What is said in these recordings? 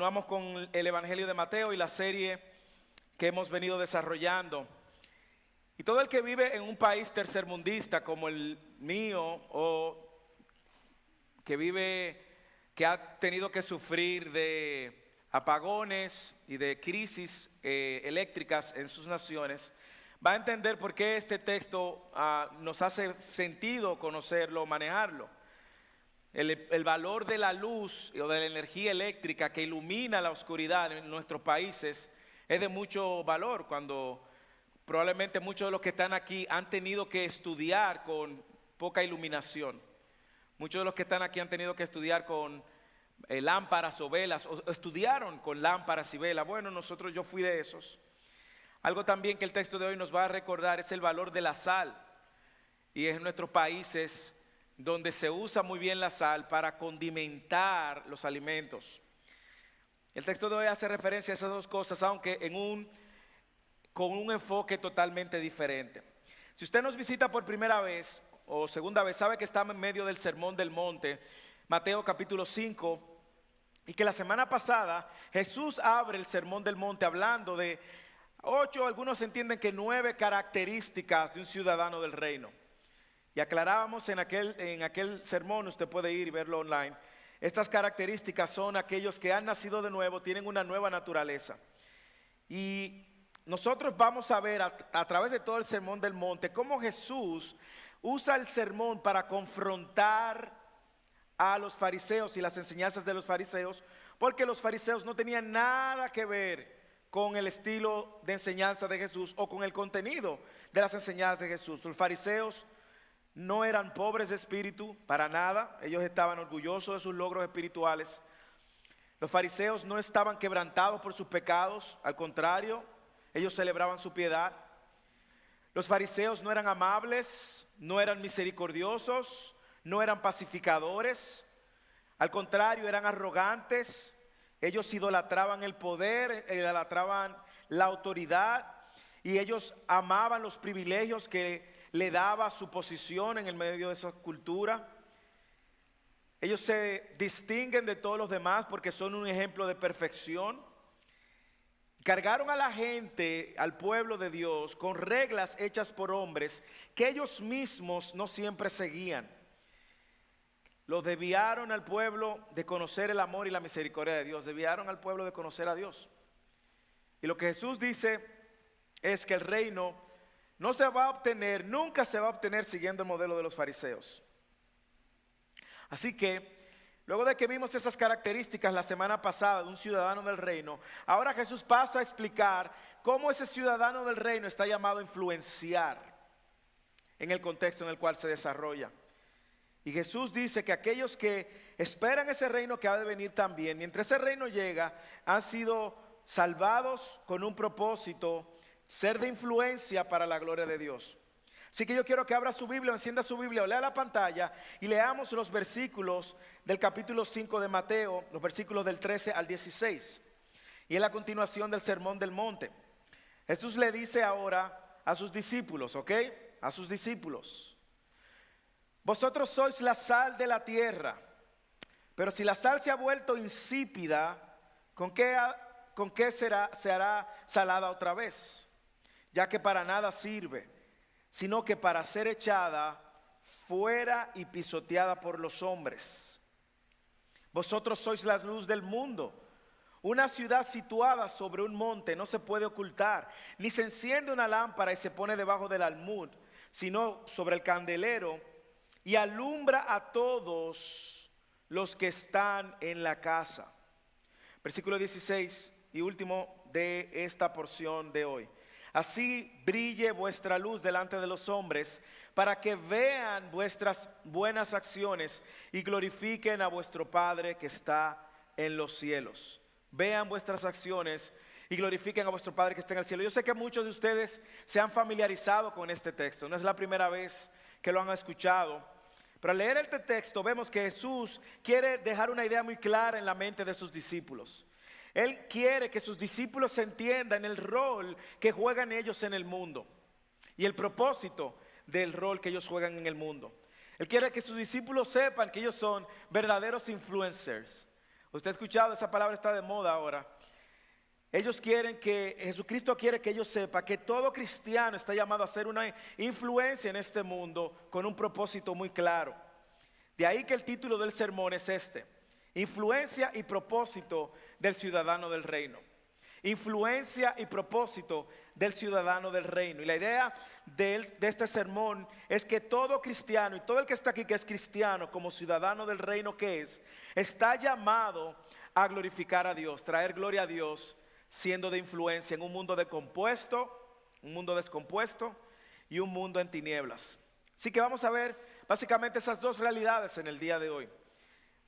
Continuamos con el Evangelio de Mateo y la serie que hemos venido desarrollando. Y todo el que vive en un país tercermundista como el mío o que ha tenido que sufrir de apagones y de crisis eléctricas en sus naciones, va a entender por qué este texto nos hace sentido conocerlo, manejarlo. El valor de la luz o de la energía eléctrica que ilumina la oscuridad en nuestros países es de mucho valor, cuando probablemente muchos de los que están aquí han tenido que estudiar con poca iluminación. Muchos de los que están aquí han tenido que estudiar con lámparas o velas, o estudiaron con lámparas y velas. Bueno, yo fui de esos. Algo también que el texto de hoy nos va a recordar es el valor de la sal. Y es en nuestros países donde se usa muy bien la sal para condimentar los alimentos. El texto de hoy hace referencia a esas dos cosas, aunque con un enfoque totalmente diferente. Si usted nos visita por primera vez o segunda vez, sabe que estamos en medio del Sermón del Monte, Mateo capítulo 5, y que la semana pasada Jesús abre el Sermón del Monte hablando de 8, algunos entienden que 9 características de un ciudadano del reino. Y aclarábamos en aquel sermón, usted puede ir y verlo online, estas características son aquellos que han nacido de nuevo, tienen una nueva naturaleza. Y nosotros vamos a ver a través de todo el Sermón del Monte cómo Jesús usa el sermón para confrontar a los fariseos y las enseñanzas de los fariseos, porque los fariseos no tenían nada que ver con el estilo de enseñanza de Jesús o con el contenido de las enseñanzas de Jesús. Los fariseos no eran pobres de espíritu, para nada. Ellos estaban orgullosos de sus logros espirituales. Los fariseos no estaban quebrantados por sus pecados, al contrario, ellos celebraban su piedad. Los fariseos no eran amables, no eran misericordiosos, no eran pacificadores. Al contrario, eran arrogantes. Ellos idolatraban el poder, idolatraban la autoridad, y ellos amaban los privilegios que le daba su posición en el medio de esa cultura. Ellos se distinguen de todos los demás porque son un ejemplo de perfección. Cargaron a la gente, al pueblo de Dios, con reglas hechas por hombres que ellos mismos no siempre seguían. Los desviaron al pueblo de conocer el amor y la misericordia de Dios. Desviaron al pueblo de conocer a Dios. Y lo que Jesús dice es que el reino no se va a obtener, nunca se va a obtener siguiendo el modelo de los fariseos. Así que, luego de que vimos esas características la semana pasada de un ciudadano del reino, ahora Jesús pasa a explicar cómo ese ciudadano del reino está llamado a influenciar en el contexto en el cual se desarrolla. Y Jesús dice que aquellos que esperan ese reino que ha de venir también, mientras ese reino llega, han sido salvados con un propósito: ser de influencia para la gloria de Dios. Así que yo quiero que abra su Biblia, encienda su Biblia o lea la pantalla y leamos los versículos del capítulo 5 de Mateo, los versículos del 13 al 16. Y es la continuación del Sermón del Monte. Jesús le dice ahora a sus discípulos, ¿ok? A sus discípulos: vosotros sois la sal de la tierra, pero si la sal se ha vuelto insípida, ¿con qué se hará salada otra vez? Ya que para nada sirve, sino que para ser echada fuera y pisoteada por los hombres. Vosotros sois la luz del mundo. Una ciudad situada sobre un monte no se puede ocultar, ni se enciende una lámpara y se pone debajo del almud, sino sobre el candelero, y alumbra a todos los que están en la casa. Versículo 16 y último de esta porción de hoy. Así brille vuestra luz delante de los hombres, para que vean vuestras buenas acciones y glorifiquen a vuestro Padre que está en los cielos. Vean vuestras acciones y glorifiquen a vuestro Padre que está en el cielo. Yo sé que muchos de ustedes se han familiarizado con este texto, no es la primera vez que lo han escuchado, pero al leer este texto vemos que Jesús quiere dejar una idea muy clara en la mente de sus discípulos. Él quiere que sus discípulos entiendan el rol que juegan ellos en el mundo y el propósito del rol que ellos juegan en el mundo. Él quiere que sus discípulos sepan que ellos son verdaderos influencers, Usted ha escuchado, esa palabra está de moda ahora. Jesucristo quiere que ellos sepan que todo cristiano está llamado a ser una influencia en este mundo con un propósito muy claro. De ahí que el título del sermón es este: influencia y propósito del ciudadano del reino. Influencia y propósito del ciudadano del reino. Y la idea de este sermón es que todo cristiano y todo el que está aquí que es cristiano como ciudadano del reino que es, está llamado a glorificar a Dios, traer gloria a Dios, siendo de influencia en un mundo un mundo descompuesto y un mundo en tinieblas. Así que vamos a ver básicamente esas dos realidades en el día de hoy.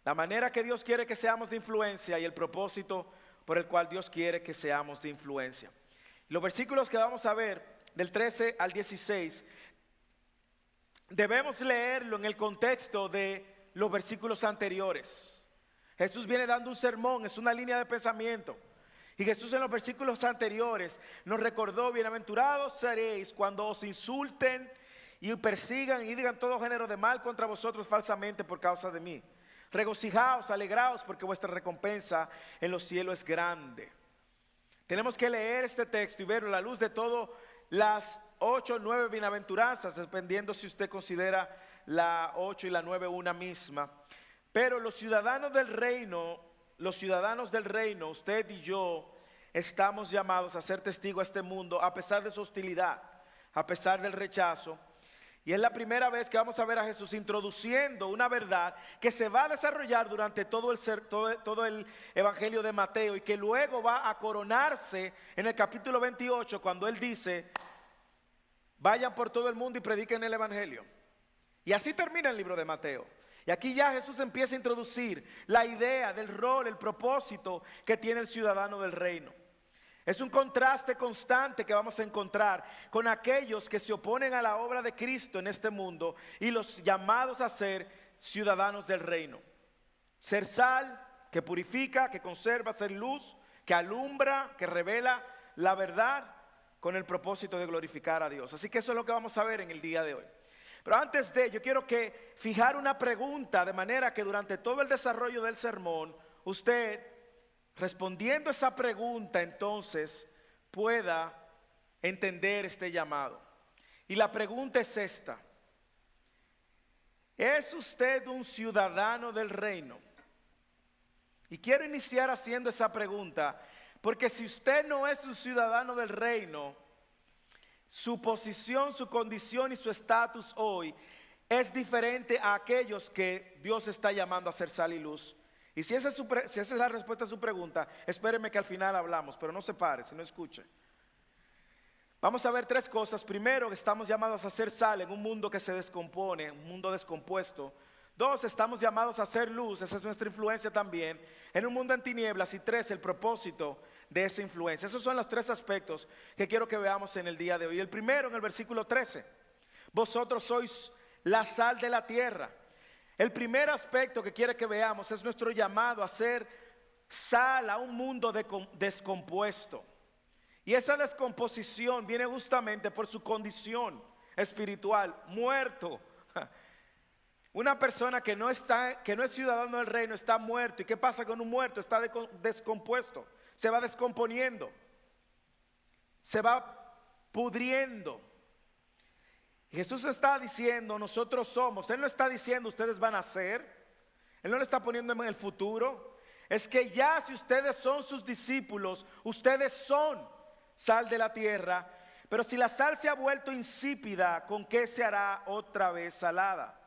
La manera que Dios quiere que seamos de influencia y el propósito por el cual Dios quiere que seamos de influencia. Los versículos que vamos a ver del 13 al 16 debemos leerlo en el contexto de los versículos anteriores. Jesús viene dando un sermón, es una línea de pensamiento. Y Jesús en los versículos anteriores nos recordó: bienaventurados seréis cuando os insulten y persigan y digan todo género de mal contra vosotros falsamente por causa de mí. Regocijaos, alegraos, porque vuestra recompensa en los cielos es grande. Tenemos que leer este texto y verlo a la luz de todas las 8 o 9 bienaventuranzas, dependiendo si usted considera la 8 y la 9 una misma. Pero los ciudadanos del reino, usted y yo, estamos llamados a ser testigos a este mundo a pesar de su hostilidad, a pesar del rechazo. Y es la primera vez que vamos a ver a Jesús introduciendo una verdad que se va a desarrollar durante todo el Evangelio de Mateo, y que luego va a coronarse en el capítulo 28 cuando Él dice: vayan por todo el mundo y prediquen el Evangelio. Y así termina el libro de Mateo. Y aquí ya Jesús empieza a introducir la idea del rol, el propósito que tiene el ciudadano del reino. Es un contraste constante que vamos a encontrar con aquellos que se oponen a la obra de Cristo en este mundo y los llamados a ser ciudadanos del reino. Ser sal que purifica, que conserva, ser luz que alumbra, que revela la verdad con el propósito de glorificar a Dios. Así que eso es lo que vamos a ver en el día de hoy. Pero antes de ello, quiero que fijar una pregunta, de manera que durante todo el desarrollo del sermón, usted, respondiendo esa pregunta, entonces pueda entender este llamado. Y la pregunta es esta: ¿es usted un ciudadano del reino? Y quiero iniciar haciendo esa pregunta, porque si usted no es un ciudadano del reino, su posición, su condición y su estatus hoy es diferente a aquellos que Dios está llamando a ser sal y luz. Y si esa es la respuesta a su pregunta, espéreme que al final hablamos, pero no se pare, si no escuche. Vamos a ver 3 cosas. Primero, estamos llamados a ser sal en un mundo que se descompone, un mundo descompuesto. 2, estamos llamados a ser luz, esa es nuestra influencia también, en un mundo en tinieblas. Y 3, el propósito de esa influencia. Esos son los 3 aspectos que quiero que veamos en el día de hoy. El primero, en el versículo 13: vosotros sois la sal de la tierra. El primer aspecto que quiere que veamos es nuestro llamado a ser sal a un mundo descompuesto. Y esa descomposición viene justamente por su condición espiritual, muerto. Una persona que no es ciudadano del reino está muerto. ¿Y qué pasa con un muerto? Está descompuesto, se va descomponiendo, se va pudriendo. Jesús está diciendo: nosotros somos. Él no está diciendo ustedes van a ser. Él no le está poniendo en el futuro. Es que ya, si ustedes son sus discípulos, ustedes son sal de la tierra. Pero si la sal se ha vuelto insípida, ¿con qué se hará otra vez salada?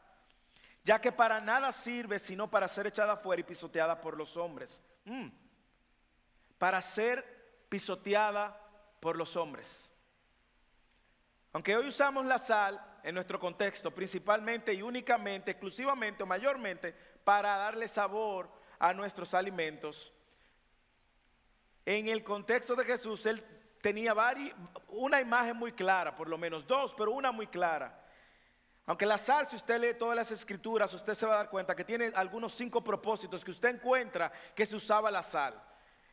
Ya que para nada sirve sino para ser echada fuera y pisoteada por los hombres. Para ser pisoteada por los hombres. Aunque hoy usamos la sal en nuestro contexto principalmente y únicamente, exclusivamente o mayormente para darle sabor a nuestros alimentos, en el contexto de Jesús Él tenía una imagen muy clara, por lo menos 2, pero una muy clara. Aunque la sal, si usted lee todas las escrituras, usted se va a dar cuenta que tiene algunos 5 propósitos que usted encuentra que se usaba la sal.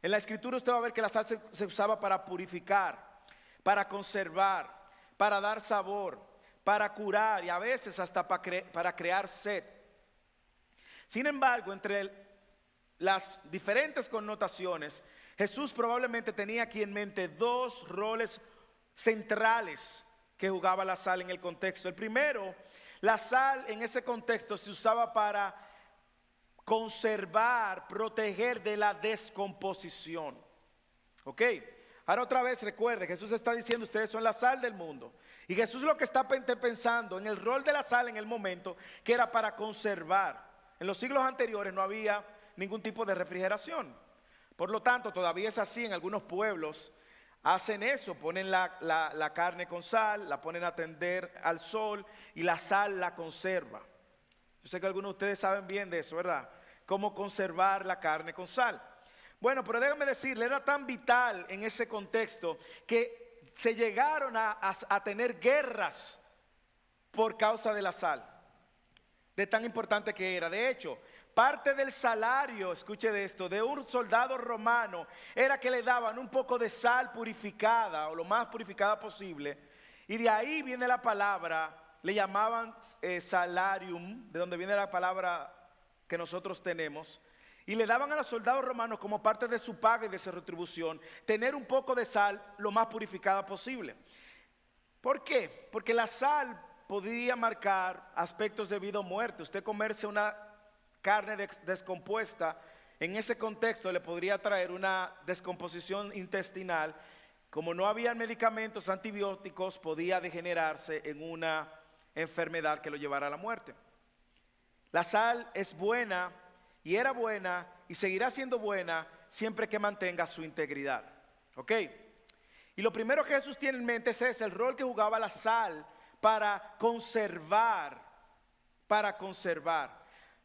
En la escritura usted va a ver que la sal se usaba para purificar, para conservar, para dar sabor, para curar y a veces hasta para crear sed. Sin embargo, entre las diferentes connotaciones, Jesús probablemente tenía aquí en mente dos roles centrales que jugaba la sal en el contexto. El primero, la sal en ese contexto se usaba para conservar, proteger de la descomposición. ¿Ok? Ahora otra vez recuerde, Jesús está diciendo, ustedes son la sal del mundo. Y Jesús lo que está pensando en el rol de la sal en el momento, que era para conservar. En los siglos anteriores no había ningún tipo de refrigeración. Por lo tanto, todavía es así en algunos pueblos. Hacen eso, ponen la carne con sal, la ponen a tender al sol y la sal la conserva. Yo sé que algunos de ustedes saben bien de eso, ¿verdad? Cómo conservar la carne con sal. Bueno, pero déjame decirle, era tan vital en ese contexto que se llegaron a tener guerras por causa de la sal. De tan importante que era. De hecho, parte del salario, escuche de esto, de un soldado romano era que le daban un poco de sal purificada o lo más purificada posible. Y de ahí viene la palabra, le llamaban salarium, de donde viene la palabra que nosotros tenemos. Y le daban a los soldados romanos como parte de su paga y de su retribución tener un poco de sal lo más purificada posible. ¿Por qué? Porque la sal podría marcar aspectos de vida o muerte. Usted comerse una carne descompuesta, en ese contexto le podría traer una descomposición intestinal. Como no había medicamentos antibióticos, podía degenerarse en una enfermedad que lo llevara a la muerte. La sal es buena y era buena y seguirá siendo buena siempre que mantenga su integridad. ¿Ok? Y lo primero que Jesús tiene en mente es ese, el rol que jugaba la sal para conservar, para conservar.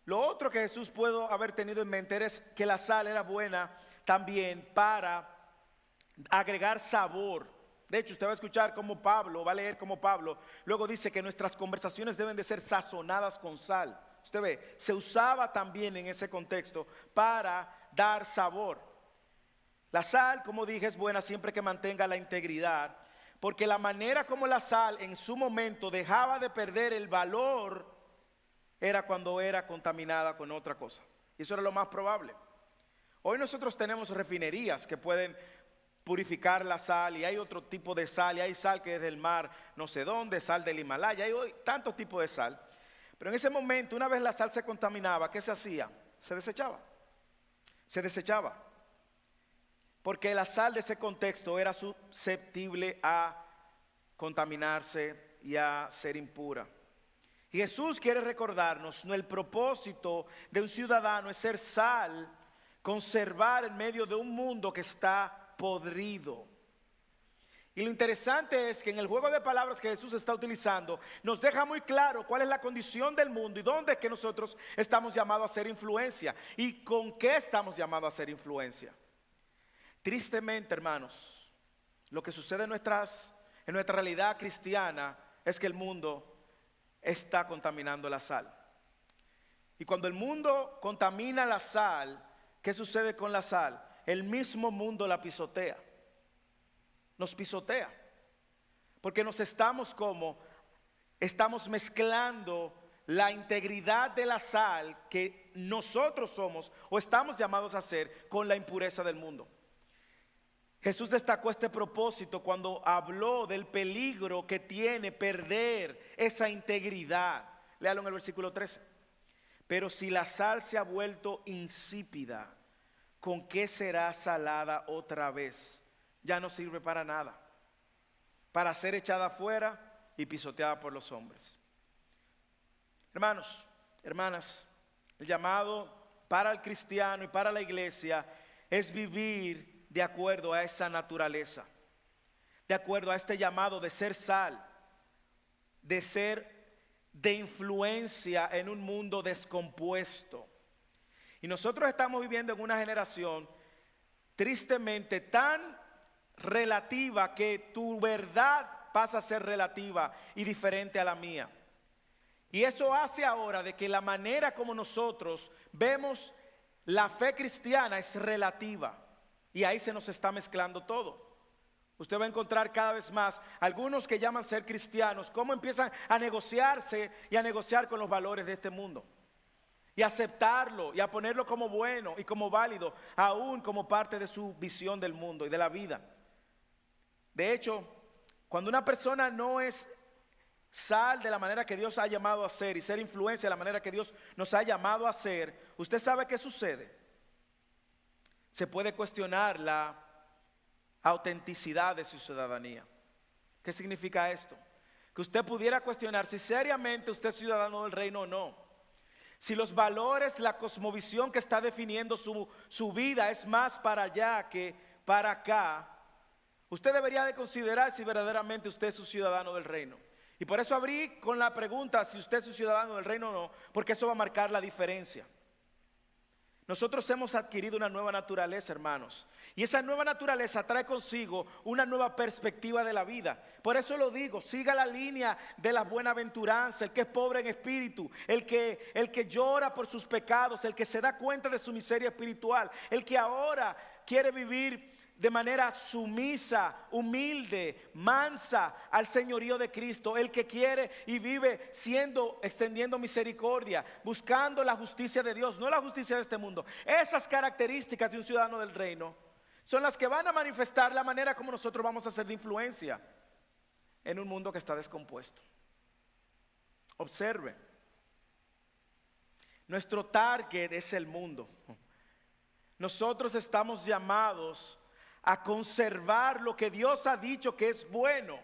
Lo otro que Jesús pudo haber tenido en mente es que la sal era buena también para agregar sabor. De hecho, usted va a escuchar como Pablo, va a leer como Pablo, luego dice que nuestras conversaciones deben de ser sazonadas con sal. Usted ve, se usaba también en ese contexto para dar sabor. La sal, como dije, es buena siempre que mantenga la integridad, porque la manera como la sal en su momento dejaba de perder el valor era cuando era contaminada con otra cosa. Y eso era lo más probable. Hoy nosotros tenemos refinerías que pueden purificar la sal y hay otro tipo de sal y hay sal que es del mar no sé dónde, sal del Himalaya, hay hoy tantos tipos de sal. Pero en ese momento, una vez la sal se contaminaba, ¿qué se hacía? Se desechaba. Se desechaba. Porque la sal de ese contexto era susceptible a contaminarse y a ser impura. Y Jesús quiere recordarnos, no, el propósito de un ciudadano es ser sal, conservar en medio de un mundo que está podrido. Y lo interesante es que en el juego de palabras que Jesús está utilizando, nos deja muy claro cuál es la condición del mundo y dónde es que nosotros estamos llamados a hacer influencia y con qué estamos llamados a hacer influencia. Tristemente, hermanos, lo que sucede en nuestra realidad cristiana es que el mundo está contaminando la sal. Y cuando el mundo contamina la sal, ¿qué sucede con la sal? El mismo mundo la pisotea. Nos pisotea. Porque estamos mezclando la integridad de la sal que nosotros somos o estamos llamados a hacer con la impureza del mundo. Jesús destacó este propósito cuando habló del peligro que tiene perder esa integridad. Léalo en el versículo 13. Pero si la sal se ha vuelto insípida, ¿con qué será salada otra vez? Ya no sirve para nada, para ser echada afuera y pisoteada por los hombres. Hermanos, hermanas, el llamado para el cristiano y para la iglesia es vivir de acuerdo a esa naturaleza, de acuerdo a este llamado de ser sal, de ser de influencia en un mundo descompuesto. Y nosotros estamos viviendo en una generación tristemente tan relativa que tu verdad pasa a ser relativa y diferente a la mía. Y eso hace ahora de que la manera como nosotros vemos la fe cristiana es relativa. Y ahí se nos está mezclando todo. Usted va a encontrar cada vez más algunos que llaman ser cristianos, cómo empiezan a negociarse y a negociar con los valores de este mundo. y aceptarlo y a ponerlo como bueno y como válido, aún como parte de su visión del mundo y de la vida. De hecho, cuando una persona no es sal de la manera que Dios ha llamado a ser y ser influencia de la manera que Dios nos ha llamado a ser, ¿usted sabe qué sucede? Se puede cuestionar la autenticidad de su ciudadanía. ¿Qué significa esto? Que usted pudiera cuestionar si seriamente usted es ciudadano del reino o no. Si los valores, la cosmovisión que está definiendo su vida es más para allá que para acá, usted debería de considerar si verdaderamente usted es un ciudadano del reino. Y por eso abrí con la pregunta si usted es un ciudadano del reino o no, porque eso va a marcar la diferencia. Nosotros hemos adquirido una nueva naturaleza, hermanos, y esa nueva naturaleza trae consigo una nueva perspectiva de la vida. Por eso lo digo, siga la línea de la buenaventuranza, el que es pobre en espíritu, el que llora por sus pecados, el que se da cuenta de su miseria espiritual, el que ahora quiere vivir de manera sumisa, humilde, mansa al señorío de Cristo, el que quiere y vive extendiendo misericordia, buscando la justicia de Dios, no la justicia de este mundo. Esas características de un ciudadano del reino son las que van a manifestar la manera como nosotros vamos a ser de influencia en un mundo que está descompuesto. Observe, nuestro target es el mundo. Nosotros estamos llamados a conservar lo que Dios ha dicho que es bueno,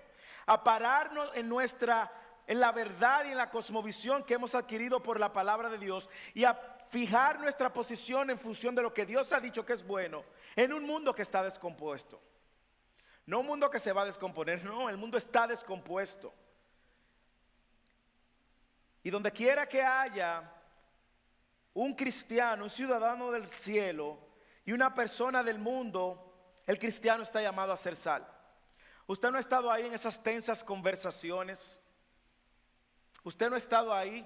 a pararnos en la verdad y en la cosmovisión que hemos adquirido por la palabra de Dios y a fijar nuestra posición en función de lo que Dios ha dicho que es bueno en un mundo que está descompuesto. No un mundo que se va a descomponer, no, el mundo está descompuesto. Y donde quiera que haya un cristiano, un ciudadano del cielo y una persona del mundo, el cristiano está llamado a ser sal. Usted no ha estado ahí en esas tensas conversaciones. Usted no ha estado ahí.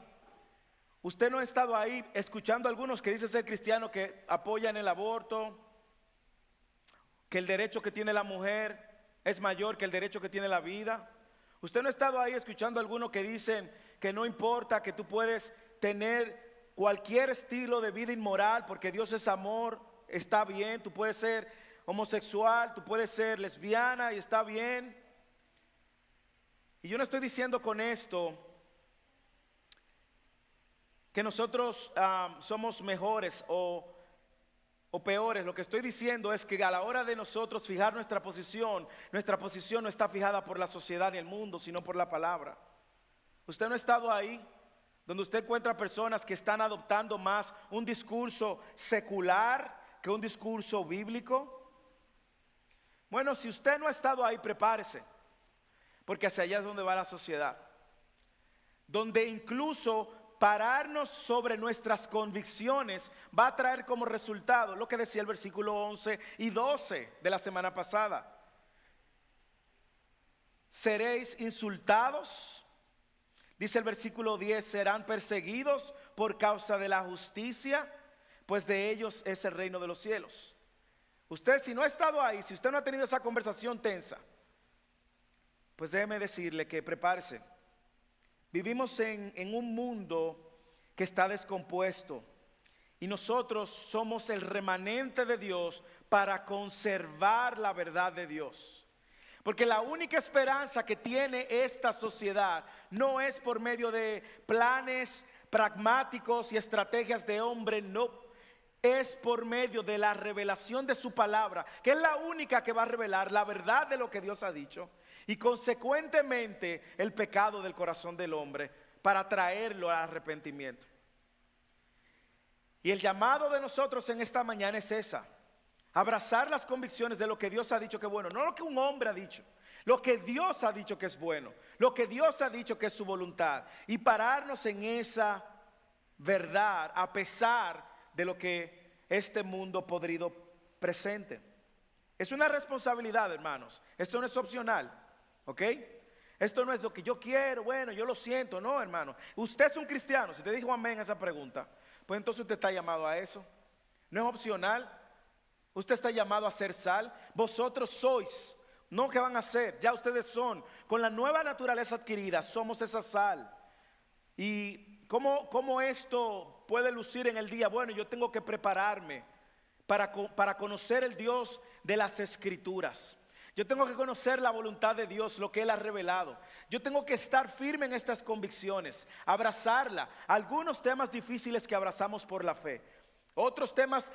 Usted no ha estado ahí escuchando a algunos que dicen ser cristianos que apoyan el aborto, que el derecho que tiene la mujer es mayor que el derecho que tiene la vida. Usted no ha estado ahí escuchando a algunos que dicen que no importa, que tú puedes tener cualquier estilo de vida inmoral porque Dios es amor, está bien, tú puedes ser homosexual, tú puedes ser lesbiana y está bien. Y yo no estoy diciendo con esto que nosotros somos mejores o peores. Lo que estoy diciendo es que a la hora de nosotros fijar nuestra posición no está fijada por la sociedad ni el mundo, sino por la palabra. Usted no ha estado ahí donde usted encuentra personas que están adoptando más un discurso secular que un discurso bíblico. Bueno, si usted no ha estado ahí, prepárese, porque hacia allá es donde va la sociedad, donde incluso pararnos sobre nuestras convicciones va a traer como resultado lo que decía el versículo 11 y 12 de la semana pasada. Seréis insultados, dice el versículo 10, serán perseguidos por causa de la justicia, pues de ellos es el reino de los cielos. Usted, si no ha estado ahí, si usted no ha tenido esa conversación tensa, pues déjeme decirle que prepárese. Vivimos en un mundo que está descompuesto y nosotros somos el remanente de Dios para conservar la verdad de Dios. Porque la única esperanza que tiene esta sociedad no es por medio de planes pragmáticos y estrategias de hombre, no. Es por medio de la revelación de su palabra, que es la única que va a revelar la verdad de lo que Dios ha dicho y consecuentemente el pecado del corazón del hombre para traerlo al arrepentimiento. Y el llamado de nosotros en esta mañana es esa: abrazar las convicciones de lo que Dios ha dicho que es bueno, no lo que un hombre ha dicho, lo que Dios ha dicho que es bueno, lo que Dios ha dicho que es su voluntad, y pararnos en esa verdad a pesar de lo que este mundo podrido presente. Es una responsabilidad, hermanos. Esto no es opcional, ¿ok? Esto no es lo que yo quiero, bueno, yo lo siento. No, hermano. Usted es un cristiano. Si te dijo amén a esa pregunta, pues entonces usted está llamado a eso. No es opcional. Usted está llamado a ser sal. Vosotros sois, no que van a ser, ya ustedes son. Con la nueva naturaleza adquirida, somos esa sal. Y cómo esto puede lucir en el día, bueno, yo tengo que prepararme para conocer el Dios de las Escrituras. Yo tengo que conocer la voluntad de Dios, lo que Él ha revelado. Yo tengo que estar firme en estas convicciones, abrazarla. Algunos temas difíciles que abrazamos por la fe. Otros temas,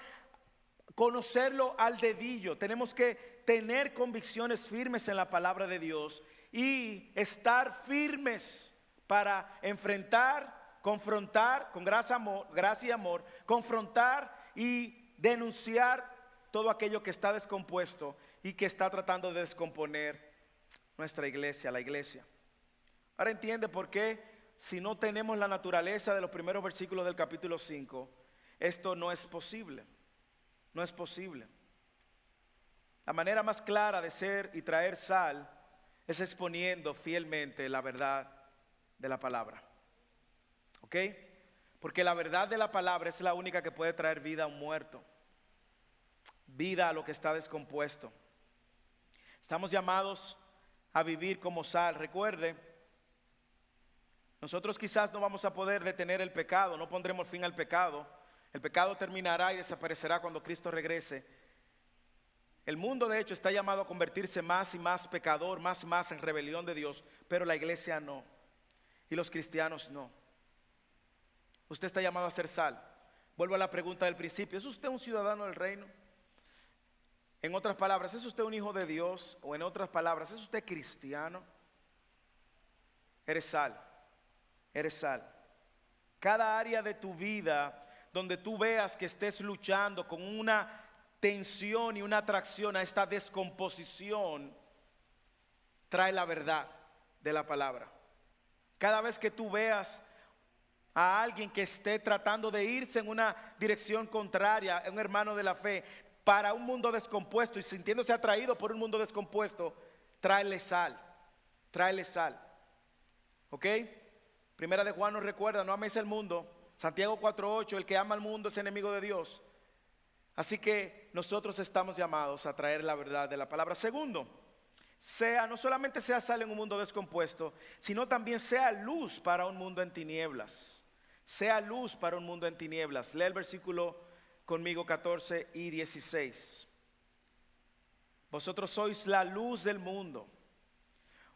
conocerlo al dedillo. Tenemos que tener convicciones firmes en la palabra de Dios y estar firmes para enfrentar, confrontar con gracia y amor, confrontar y denunciar todo aquello que está descompuesto y que está tratando de descomponer nuestra iglesia, la iglesia. Ahora entiende por qué, si no tenemos la naturaleza de los primeros versículos del capítulo 5, esto no es posible. No es posible. La manera más clara de ser y traer sal es exponiendo fielmente la verdad de la palabra. ¿Ok? Porque la verdad de la palabra es la única que puede traer vida a un muerto, vida a lo que está descompuesto. Estamos llamados a vivir como sal. Recuerde, nosotros quizás no vamos a poder detener el pecado, no pondremos fin al pecado. El pecado terminará y desaparecerá cuando Cristo regrese. El mundo de hecho está llamado a convertirse más y más pecador, más y más en rebelión de Dios, pero la iglesia no, y los cristianos no. Usted está llamado a ser sal. Vuelvo a la pregunta del principio, ¿es usted un ciudadano del reino? En otras palabras, ¿es usted un hijo de Dios? O en otras palabras, ¿es usted cristiano? Eres sal, eres sal. Cada área de tu vida donde tú veas que estés luchando con una tensión y una atracción a esta descomposición, trae la verdad de la palabra. Cada vez que tú veas a alguien que esté tratando de irse en una dirección contraria, un hermano de la fe, para un mundo descompuesto y sintiéndose atraído por un mundo descompuesto, tráele sal, tráele sal. ¿Ok? Primera de Juan nos recuerda, no améis el mundo. Santiago 4:8, el que ama al mundo es enemigo de Dios. Así que nosotros estamos llamados a traer la verdad de la palabra. Segundo, no solamente sea sal en un mundo descompuesto, sino también sea luz para un mundo en tinieblas. Sea luz para un mundo en tinieblas. Lee el versículo conmigo 14 y 16. Vosotros sois la luz del mundo.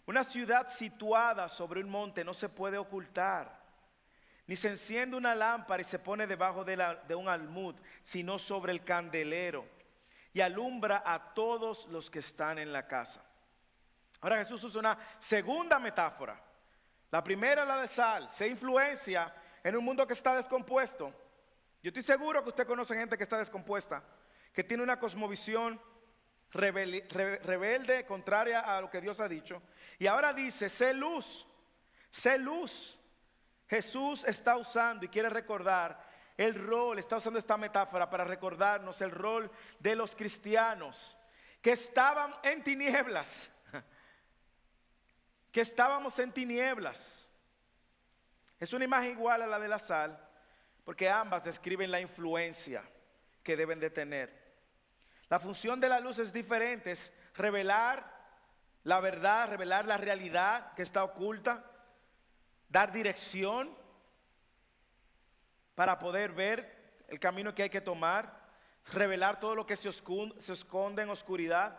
Una ciudad situada sobre un monte no se puede ocultar, ni se enciende una lámpara y se pone debajo de un almud, sino sobre el candelero, y alumbra a todos los que están en la casa. Ahora Jesús usa una segunda metáfora. La primera, la de sal, se influencia en un mundo que está descompuesto. Yo estoy seguro que usted conoce gente que está descompuesta, que tiene una cosmovisión rebelde, contraria a lo que Dios ha dicho. Y ahora dice, sé luz, sé luz. Jesús está usando y quiere recordar el rol, está usando esta metáfora para recordarnos el rol de los cristianos que estaban en tinieblas, que estábamos en tinieblas. Es una imagen igual a la de la sal, porque ambas describen la influencia que deben de tener. La función de la luz es diferente, es revelar la verdad, revelar la realidad que está oculta, dar dirección para poder ver el camino que hay que tomar, revelar todo lo que se esconde en oscuridad.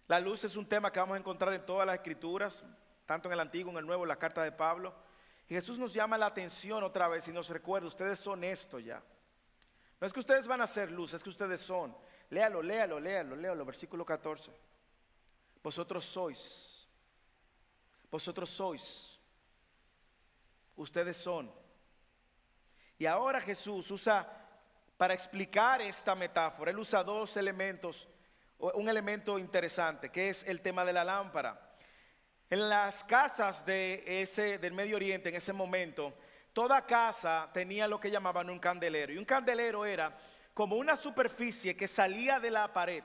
La luz es un tema que vamos a encontrar en todas las escrituras, tanto en el Antiguo, en el Nuevo, en la carta de Pablo. Y Jesús nos llama la atención otra vez y nos recuerda, ustedes son esto ya. No es que ustedes van a ser luz, es que ustedes son. Léalo, versículo 14. Vosotros sois, ustedes son. Y ahora Jesús usa, para explicar esta metáfora, Él usa dos elementos, un elemento interesante, que es el tema de la lámpara. En las casas del Medio Oriente en ese momento, toda casa tenía lo que llamaban un candelero. Y un candelero era como una superficie que salía de la pared.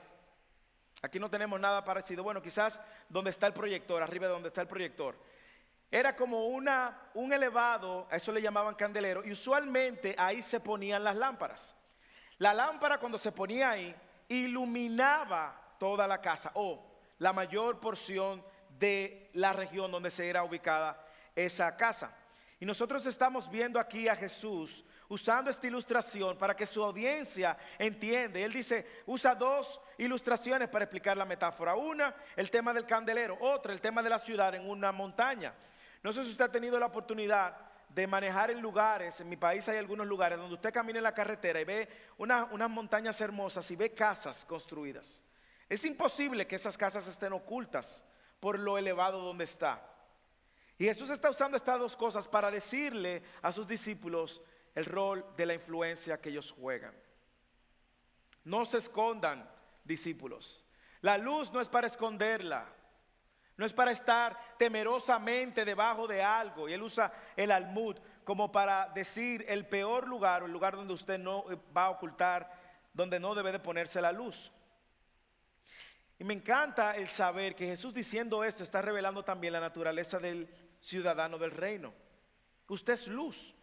Aquí no tenemos nada parecido. Bueno, quizás donde está el proyector, arriba de donde está el proyector. Era como un elevado, a eso le llamaban candelero. Y usualmente ahí se ponían las lámparas. La lámpara cuando se ponía ahí, iluminaba toda la casa o la mayor porción de la región donde se era ubicada esa casa. Y nosotros estamos viendo aquí a Jesús usando esta ilustración para que su audiencia entienda. Él dice, usa dos ilustraciones para explicar la metáfora. Una, el tema del candelero. Otra, el tema de la ciudad en una montaña. No sé si usted ha tenido la oportunidad de manejar en lugares, en mi país hay algunos lugares donde usted camina en la carretera y ve unas montañas hermosas y ve casas construidas. Es imposible que esas casas estén ocultas por lo elevado donde está. Y Jesús está usando estas dos cosas para decirle a sus discípulos el rol de la influencia que ellos juegan. No se escondan, discípulos. La luz no es para esconderla. No es para estar temerosamente debajo de algo. Y él usa el almud como para decir el peor lugar o el lugar donde usted no va a ocultar, donde no debe de ponerse la luz. Y me encanta el saber que Jesús diciendo esto está revelando también la naturaleza del ciudadano del reino. Usted es luz.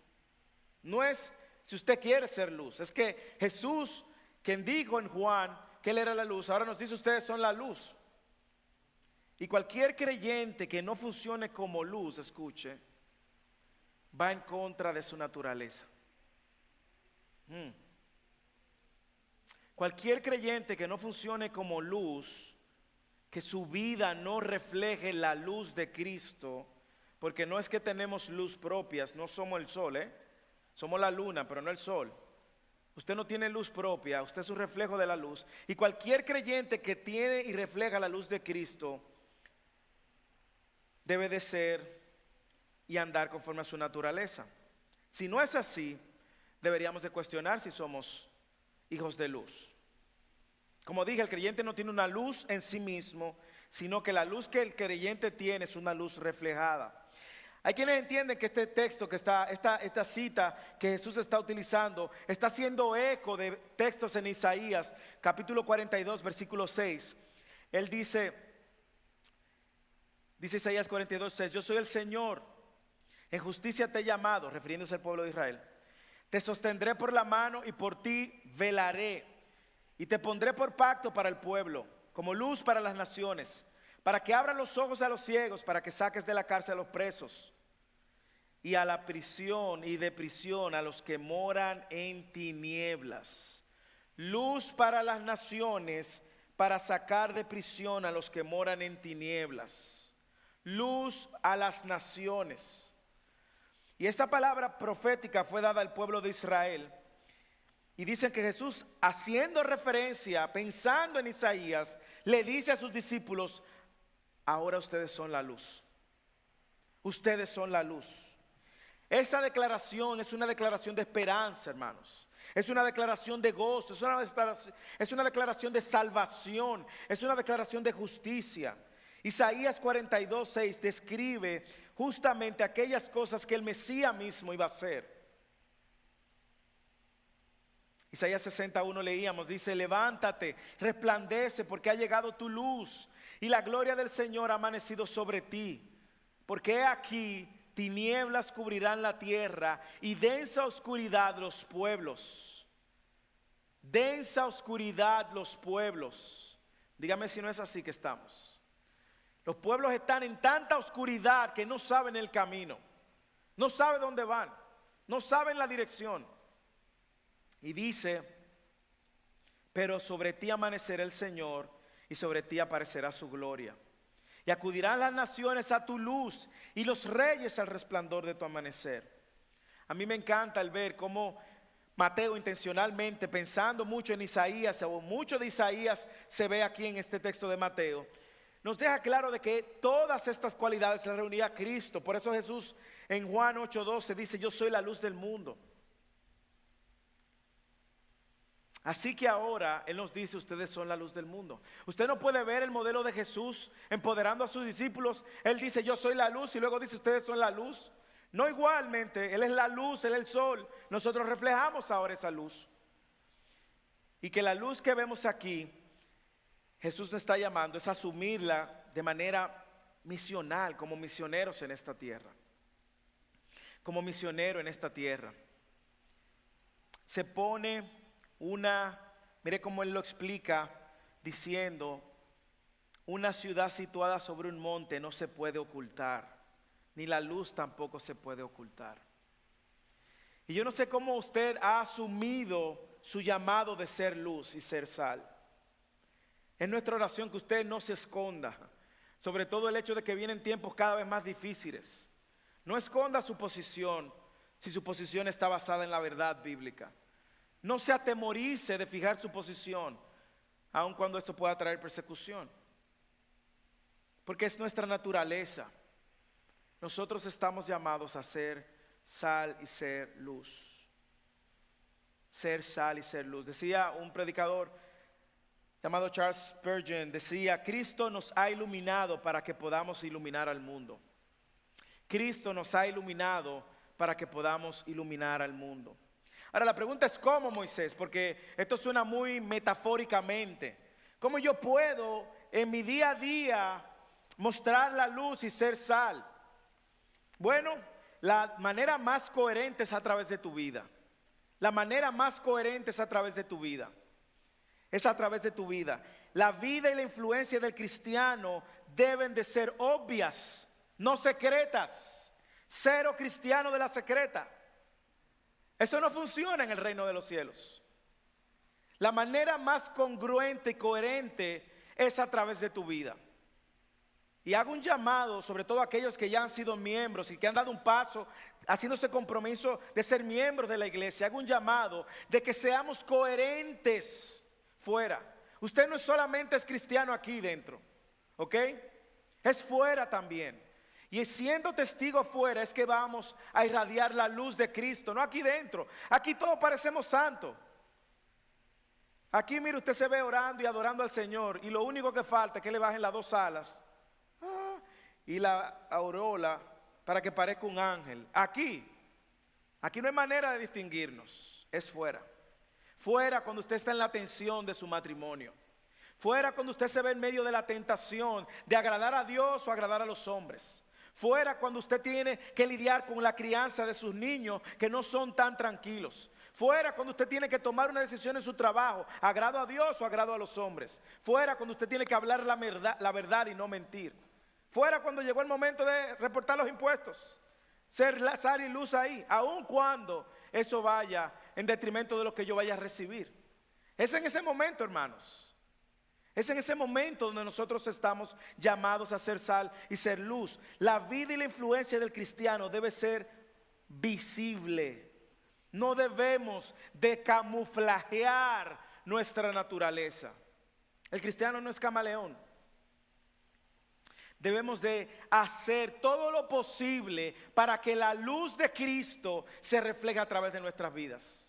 No es si usted quiere ser luz. Es que Jesús, quien dijo en Juan que él era la luz, ahora nos dice ustedes son la luz. Y cualquier creyente que no funcione como luz, escuche, va en contra de su naturaleza. Cualquier creyente que no funcione como luz, que su vida no refleje la luz de Cristo, porque no es que tenemos luz propias, no somos el sol, somos la luna, pero no el sol. Usted no tiene luz propia, usted es un reflejo de la luz. Y cualquier creyente que tiene y refleja la luz de Cristo, debe de ser y andar conforme a su naturaleza. Si no es así, deberíamos de cuestionar si somos hijos de luz. Como dije, el creyente no tiene una luz en sí mismo, sino que la luz que el creyente tiene es una luz reflejada. Hay quienes entienden que este texto, que esta cita que Jesús está utilizando, está haciendo eco de textos en Isaías, capítulo 42, versículo 6. Él dice Isaías 42, 6, yo soy el Señor, en justicia te he llamado, refiriéndose al pueblo de Israel. Te sostendré por la mano y por ti velaré. Y te pondré por pacto para el pueblo, como luz para las naciones, para que abran los ojos a los ciegos, para que saques de la cárcel a los presos, y a la prisión y de prisión a los que moran en tinieblas. Luz para las naciones, para sacar de prisión a los que moran en tinieblas. Luz a las naciones. Y esta palabra profética fue dada al pueblo de Israel. Y dicen que Jesús, haciendo referencia, pensando en Isaías, le dice a sus discípulos, ahora ustedes son la luz. Ustedes son la luz. Esa declaración es una declaración de esperanza, hermanos. Es una declaración de gozo, es una declaración de salvación, es una declaración de justicia. Isaías 42, 6 describe justamente aquellas cosas que el Mesías mismo iba a hacer. Isaías 61 leíamos, dice, levántate, resplandece porque ha llegado tu luz y la gloria del Señor ha amanecido sobre ti. Porque he aquí, tinieblas cubrirán la tierra y densa oscuridad los pueblos. Densa oscuridad los pueblos. Dígame si no es así que estamos. Los pueblos están en tanta oscuridad que no saben el camino, no saben dónde van, no saben la dirección. Y dice, pero sobre ti amanecerá el Señor y sobre ti aparecerá su gloria. Y acudirán las naciones a tu luz y los reyes al resplandor de tu amanecer. A mí me encanta el ver cómo Mateo intencionalmente, pensando mucho en Isaías, o mucho de Isaías se ve aquí en este texto de Mateo, nos deja claro de que todas estas cualidades las reunía Cristo. Por eso Jesús en Juan 8:12 dice, yo soy la luz del mundo. Así que ahora Él nos dice, ustedes son la luz del mundo. Usted no puede ver el modelo de Jesús empoderando a sus discípulos. Él dice, yo soy la luz, y luego dice, ustedes son la luz. No igualmente, Él es la luz, Él es el sol. Nosotros reflejamos ahora esa luz. Y que la luz que vemos aquí, Jesús nos está llamando es asumirla de manera misional, como misioneros en esta tierra. Como misionero en esta tierra. Se pone mire cómo él lo explica, diciendo, una ciudad situada sobre un monte no se puede ocultar, ni la luz tampoco se puede ocultar. Y yo no sé cómo usted ha asumido su llamado de ser luz y ser sal. Es nuestra oración que usted no se esconda, sobre todo el hecho de que vienen tiempos cada vez más difíciles. No esconda su posición si su posición está basada en la verdad bíblica. No se atemorice de fijar su posición, aun cuando esto pueda traer persecución. Porque es nuestra naturaleza. Nosotros estamos llamados a ser sal y ser luz. Ser sal y ser luz. Decía un predicador llamado Charles Spurgeon, decía: Cristo nos ha iluminado para que podamos iluminar al mundo. Cristo nos ha iluminado para que podamos iluminar al mundo. Ahora la pregunta es ¿cómo, Moisés? Porque esto suena muy metafóricamente. ¿Cómo yo puedo en mi día a día mostrar la luz y ser sal? Bueno, la manera más coherente es a través de tu vida. La manera más coherente es a través de tu vida. Es a través de tu vida. La vida y la influencia del cristiano deben de ser obvias, no secretas. Cero cristiano de la secreta. Eso no funciona en el reino de los cielos. La manera más congruente y coherente es a través de tu vida. Y hago un llamado, sobre todo a aquellos que ya han sido miembros y que han dado un paso haciéndose compromiso de ser miembros de la iglesia. Hago un llamado de que seamos coherentes fuera. Usted no solamente es cristiano aquí dentro, ¿ok? Es fuera también. Y siendo testigo fuera es que vamos a irradiar la luz de Cristo, no aquí dentro. Aquí todos parecemos santos. Aquí, mire, usted se ve orando y adorando al Señor y lo único que falta es que le bajen las dos alas y la aureola para que parezca un ángel. Aquí no hay manera de distinguirnos, es fuera. Fuera cuando usted está en la tensión de su matrimonio. Fuera cuando usted se ve en medio de la tentación de agradar a Dios o agradar a los hombres. Fuera cuando usted tiene que lidiar con la crianza de sus niños que no son tan tranquilos. Fuera cuando usted tiene que tomar una decisión en su trabajo, agrado a Dios o agrado a los hombres. Fuera cuando usted tiene que hablar la verdad y no mentir. Fuera cuando llegó el momento de reportar los impuestos. Ser sal y luz ahí, aun cuando eso vaya en detrimento de lo que yo vaya a recibir. Es en ese momento, hermanos. Es en ese momento donde nosotros estamos llamados a ser sal y ser luz. La vida y la influencia del cristiano debe ser visible. No debemos de camuflajear nuestra naturaleza. El cristiano no es camaleón. Debemos de hacer todo lo posible para que la luz de Cristo se refleje a través de nuestras vidas.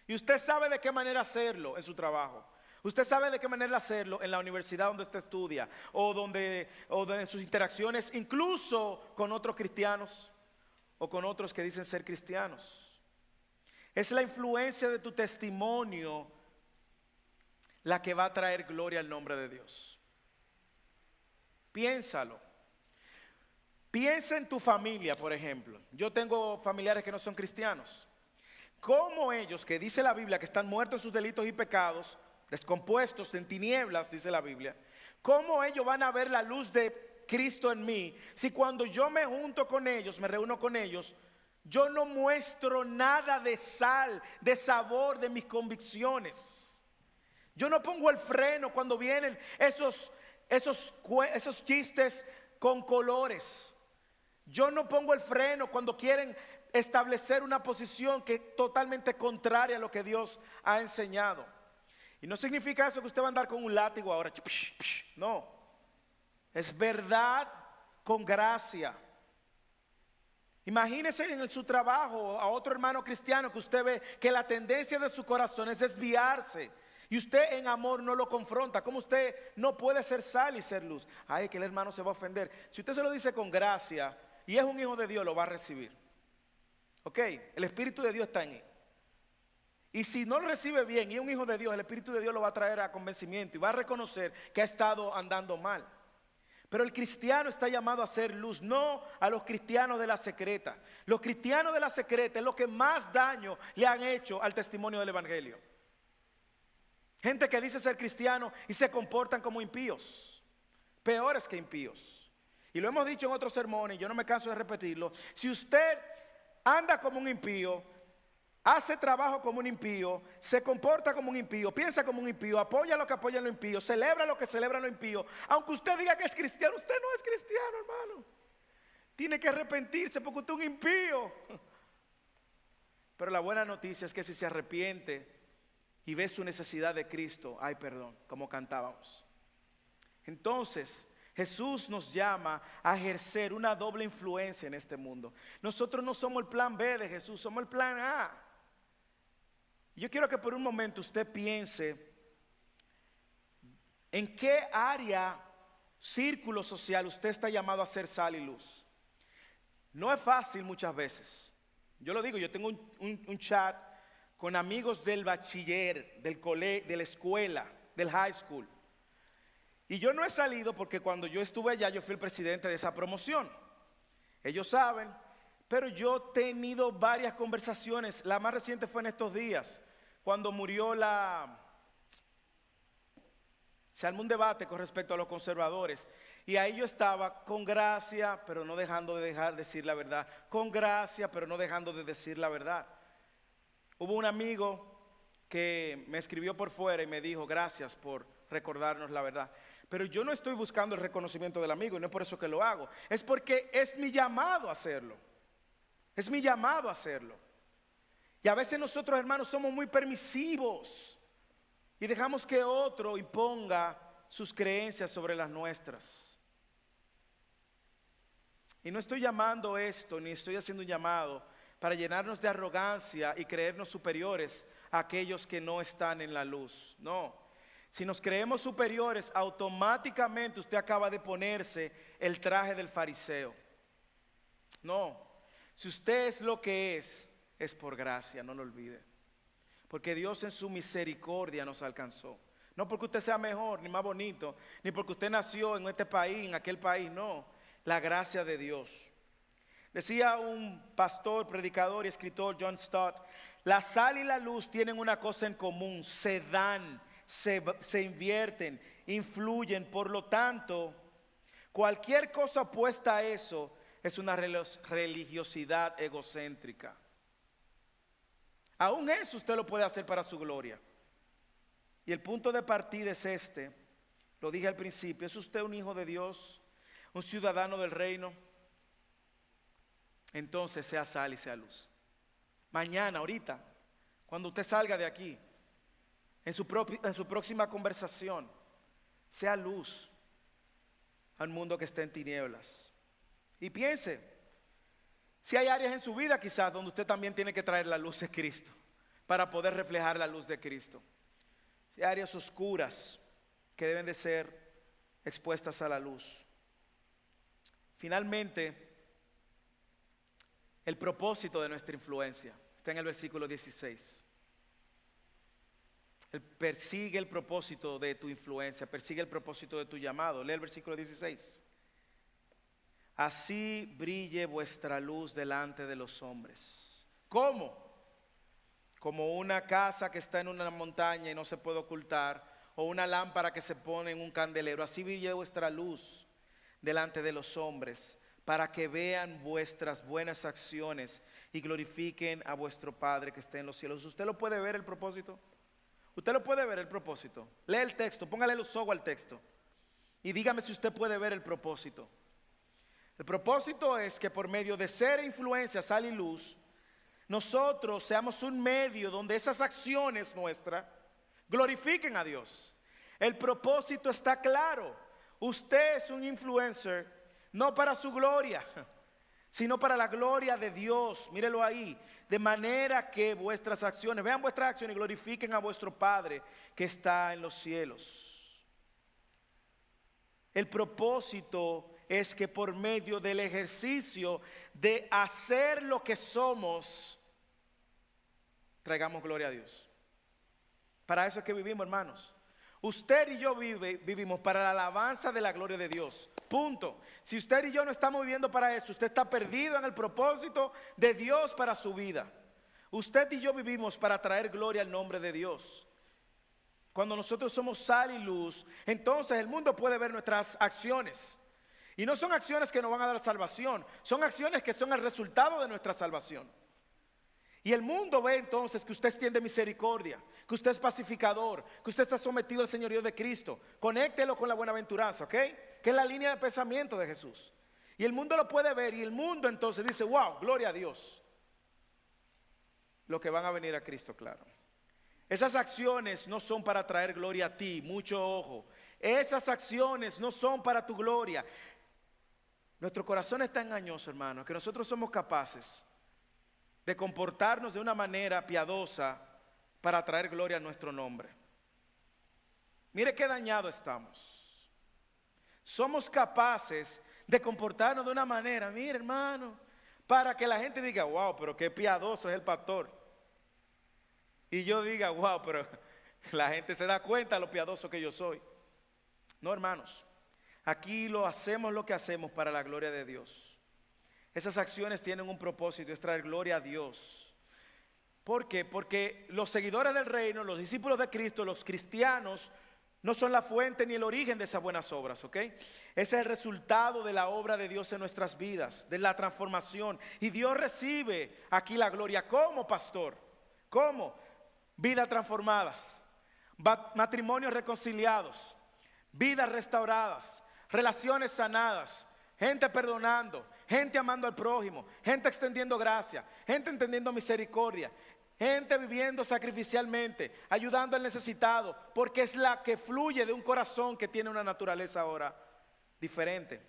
Y usted sabe de qué manera hacerlo en su trabajo. Usted sabe de qué manera hacerlo en la universidad donde usted estudia o en sus interacciones incluso con otros cristianos o con otros que dicen ser cristianos. Es la influencia de tu testimonio la que va a traer gloria al nombre de Dios. Piénsalo. Piensa en tu familia, por ejemplo. Yo tengo familiares que no son cristianos. ¿Cómo ellos, que dice la Biblia que están muertos en sus delitos y pecados, descompuestos en tinieblas, dice la Biblia, cómo ellos van a ver la luz de Cristo en mí si cuando yo me junto con ellos, me reúno con ellos, yo no muestro nada de sal, de sabor de mis convicciones? Yo no pongo el freno cuando vienen esos chistes con colores. Yo no pongo el freno cuando quieren establecer una posición que es totalmente contraria a lo que Dios ha enseñado. Y no significa eso que usted va a andar con un látigo ahora. No. Es verdad con gracia. Imagínese en su trabajo a otro hermano cristiano que usted ve que la tendencia de su corazón es desviarse. Y usted en amor no lo confronta. ¿Cómo usted no puede ser sal y ser luz? Ay, que el hermano se va a ofender. Si usted se lo dice con gracia y es un hijo de Dios, lo va a recibir. Ok, el Espíritu de Dios está en él. Y si no lo recibe bien y es un hijo de Dios, el Espíritu de Dios lo va a traer a convencimiento y va a reconocer que ha estado andando mal. Pero el cristiano está llamado a ser luz, no a los cristianos de la secreta. Los cristianos de la secreta es lo que más daño le han hecho al testimonio del evangelio. Gente que dice ser cristiano y se comportan como impíos, peores que impíos. Y lo hemos dicho en otros sermones, yo no me canso de repetirlo. Si usted anda como un impío, hace trabajo como un impío, se comporta como un impío, piensa como un impío, apoya lo que apoyan los impíos, celebra lo que celebran los impíos, aunque usted diga que es cristiano, usted no es cristiano, hermano. Tiene que arrepentirse porque usted es un impío. Pero la buena noticia es que si se arrepiente y ve su necesidad de Cristo, hay perdón, como cantábamos. Entonces, Jesús nos llama a ejercer una doble influencia en este mundo. Nosotros no somos el plan B de Jesús, somos el plan A. Yo quiero que por un momento usted piense en qué área, círculo social usted está llamado a ser sal y luz. No es fácil muchas veces. Yo lo digo, yo tengo un chat con amigos del bachiller, del colegio, de la escuela, del high school. Y yo no he salido porque cuando yo estuve allá yo fui el presidente de esa promoción. Ellos saben, pero yo he tenido varias conversaciones. La más reciente fue en estos días, cuando se armó un debate con respecto a los conservadores. Y ahí yo estaba con gracia, pero no dejando de decir la verdad. Con gracia, pero no dejando de decir la verdad. Hubo un amigo que me escribió por fuera y me dijo, gracias por recordarnos la verdad. Pero yo no estoy buscando el reconocimiento del amigo y no es por eso que lo hago. Es porque es mi llamado a hacerlo. Es mi llamado a hacerlo. Y a veces nosotros, hermanos, somos muy permisivos y dejamos que otro imponga sus creencias sobre las nuestras. Y no estoy llamando esto, ni estoy haciendo un llamado para llenarnos de arrogancia y creernos superiores a aquellos que no están en la luz. No. Si nos creemos superiores, automáticamente usted acaba de ponerse el traje del fariseo. No, si usted es lo que es por gracia, no lo olvide. Porque Dios en su misericordia nos alcanzó. No porque usted sea mejor, ni más bonito, ni porque usted nació en este país, en aquel país, no. La gracia de Dios. Decía un pastor, predicador y escritor, John Stott, la sal y la luz tienen una cosa en común, se dan, se invierten, influyen. Por lo tanto, cualquier cosa opuesta a eso es una religiosidad egocéntrica. Aún eso usted lo puede hacer para su gloria. Y el punto de partida es este, lo dije al principio, ¿es usted un hijo de Dios, un ciudadano del reino? Entonces sea sal y sea luz. Mañana, ahorita, cuando usted salga de aquí, en su próxima conversación, sea luz al mundo que está en tinieblas. Y piense, si hay áreas en su vida quizás donde usted también tiene que traer la luz de Cristo para poder reflejar la luz de Cristo. Si hay áreas oscuras que deben de ser expuestas a la luz. Finalmente, el propósito de nuestra influencia está en el versículo 16. Él persigue el propósito de tu influencia, persigue el propósito de tu llamado. Lee el versículo 16. Así brille vuestra luz delante de los hombres. ¿Cómo? Como una casa que está en una montaña y no se puede ocultar, o una lámpara que se pone en un candelero. Así brille vuestra luz delante de los hombres, para que vean vuestras buenas acciones y glorifiquen a vuestro Padre que está en los cielos. ¿Usted lo puede ver el propósito? ¿Usted lo puede ver el propósito? Lee el texto, póngale los ojos al texto y dígame si usted puede ver el propósito. El propósito es que por medio de ser influencia, sal y luz, nosotros seamos un medio donde esas acciones nuestras glorifiquen a Dios. El propósito está claro. Usted es un influencer no para su gloria, sino para la gloria de Dios. Mírelo ahí. De manera que vuestras acciones, vean vuestras acciones y glorifiquen a vuestro Padre que está en los cielos. El propósito es que por medio del ejercicio de hacer lo que somos, traigamos gloria a Dios. Para eso es que vivimos, hermanos. Usted y yo vivimos para la alabanza de la gloria de Dios. Punto. Si usted y yo no estamos viviendo para eso, usted está perdido en el propósito de Dios para su vida. Usted y yo vivimos para traer gloria al nombre de Dios. Cuando nosotros somos sal y luz, entonces el mundo puede ver nuestras acciones. Y no son acciones que nos van a dar salvación, son acciones que son el resultado de nuestra salvación. Y el mundo ve entonces que usted extiende misericordia, que usted es pacificador, que usted está sometido al señorío de Cristo. Conéctelo con la buenaventuranza, ¿ok? Que es la línea de pensamiento de Jesús. Y el mundo lo puede ver y el mundo entonces dice, wow, gloria a Dios. Lo que van a venir a Cristo, claro. Esas acciones no son para traer gloria a ti, mucho ojo. Esas acciones no son para tu gloria. Nuestro corazón está engañoso, hermano, que nosotros somos capaces de comportarnos de una manera piadosa para traer gloria a nuestro nombre. Mire qué dañado estamos. Somos capaces de comportarnos de una manera, mire hermano, para que la gente diga, wow, pero qué piadoso es el pastor. Y yo diga, wow, pero la gente se da cuenta de lo piadoso que yo soy. No, hermanos, aquí hacemos lo que hacemos para la gloria de Dios. Esas acciones tienen un propósito, es traer gloria a Dios. ¿Por qué? Porque los seguidores del reino, los discípulos de Cristo, los cristianos, no son la fuente ni el origen de esas buenas obras, ¿ok? Ese es el resultado de la obra de Dios en nuestras vidas, de la transformación. Y Dios recibe aquí la gloria. ¿Cómo, pastor? ¿Cómo? Vidas transformadas, matrimonios reconciliados, vidas restauradas, relaciones sanadas, gente perdonando, gente amando al prójimo, gente extendiendo gracia, gente entendiendo misericordia, gente viviendo sacrificialmente, ayudando al necesitado, porque es la que fluye de un corazón que tiene una naturaleza ahora diferente.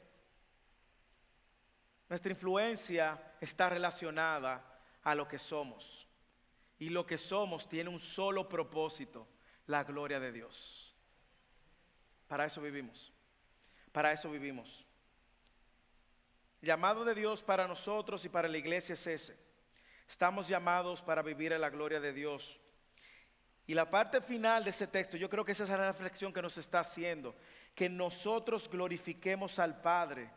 Nuestra influencia está relacionada a lo que somos. Y lo que somos tiene un solo propósito, la gloria de Dios. Para eso vivimos. Para eso vivimos. El llamado de Dios para nosotros y para la iglesia es ese. Estamos llamados para vivir en la gloria de Dios. Y la parte final de ese texto, yo creo que esa es la reflexión que nos está haciendo, que nosotros glorifiquemos al Padre.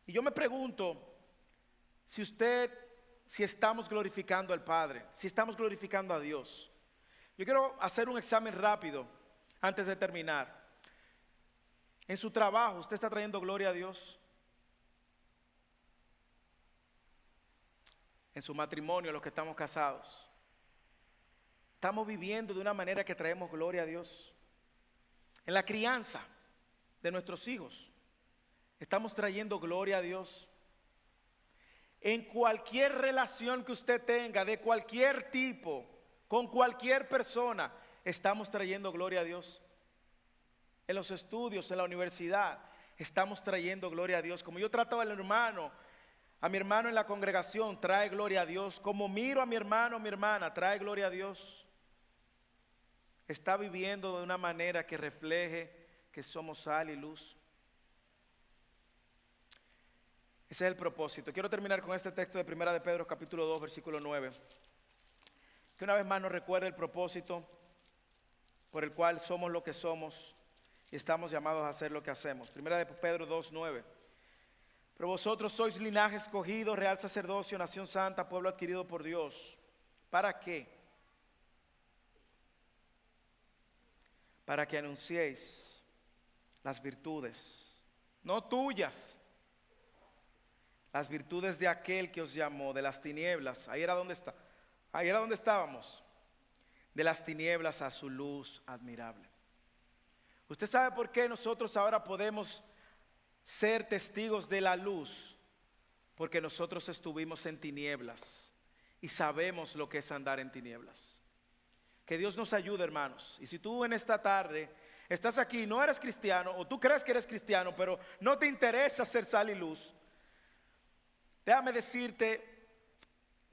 Y yo me pregunto, si estamos glorificando al Padre, si estamos glorificando a Dios. Yo quiero hacer un examen rápido antes de terminar. En su trabajo, ¿usted está trayendo gloria a Dios? En su matrimonio, los que estamos casados, ¿estamos viviendo de una manera que traemos gloria a Dios? En la crianza de nuestros hijos, ¿estamos trayendo gloria a Dios? En cualquier relación que usted tenga, de cualquier tipo, con cualquier persona, estamos trayendo gloria a Dios. En los estudios, en la universidad, estamos trayendo gloria a Dios. Como yo trato a mi hermano en la congregación, trae gloria a Dios. Como miro a mi hermano, a mi hermana, trae gloria a Dios. Está viviendo de una manera que refleje que somos sal y luz. Ese es el propósito. Quiero terminar con este texto de 1 de Pedro capítulo 2 versículo 9. Que una vez más nos recuerde el propósito por el cual somos lo que somos y estamos llamados a hacer lo que hacemos. 1 de Pedro 2, 9. Pero vosotros sois linaje escogido, real sacerdocio, nación santa, pueblo adquirido por Dios. ¿Para qué? Para que anunciéis las virtudes, no tuyas, las virtudes de aquel que os llamó de las tinieblas. Ahí era donde estábamos. De las tinieblas a su luz admirable. ¿Usted sabe por qué nosotros ahora podemos ser testigos de la luz? Porque nosotros estuvimos en tinieblas y sabemos lo que es andar en tinieblas. Que Dios nos ayude, hermanos. Y si tú en esta tarde estás aquí, no eres cristiano, o tú crees que eres cristiano, pero no te interesa ser sal y luz, déjame decirte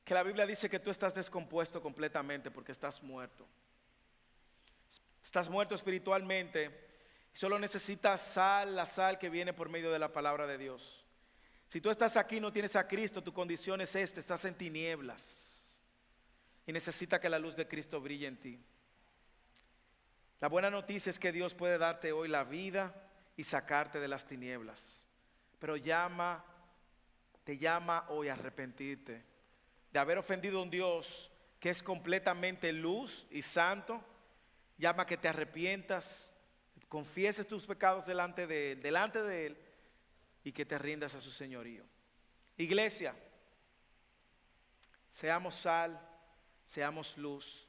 que la Biblia dice que tú estás descompuesto completamente porque estás muerto. Estás muerto espiritualmente y solo necesitas sal, la sal que viene por medio de la palabra de Dios. Si tú estás aquí y no tienes a Cristo, tu condición es esta: estás en tinieblas y necesitas que la luz de Cristo brille en ti. La buena noticia es que Dios puede darte hoy la vida y sacarte de las tinieblas, pero te llama hoy a arrepentirte de haber ofendido a un Dios que es completamente luz y santo. Llama a que te arrepientas, confieses tus pecados delante de Él y que te rindas a su señorío. Iglesia, Seamos sal, seamos luz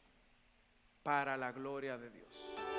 para la gloria de Dios.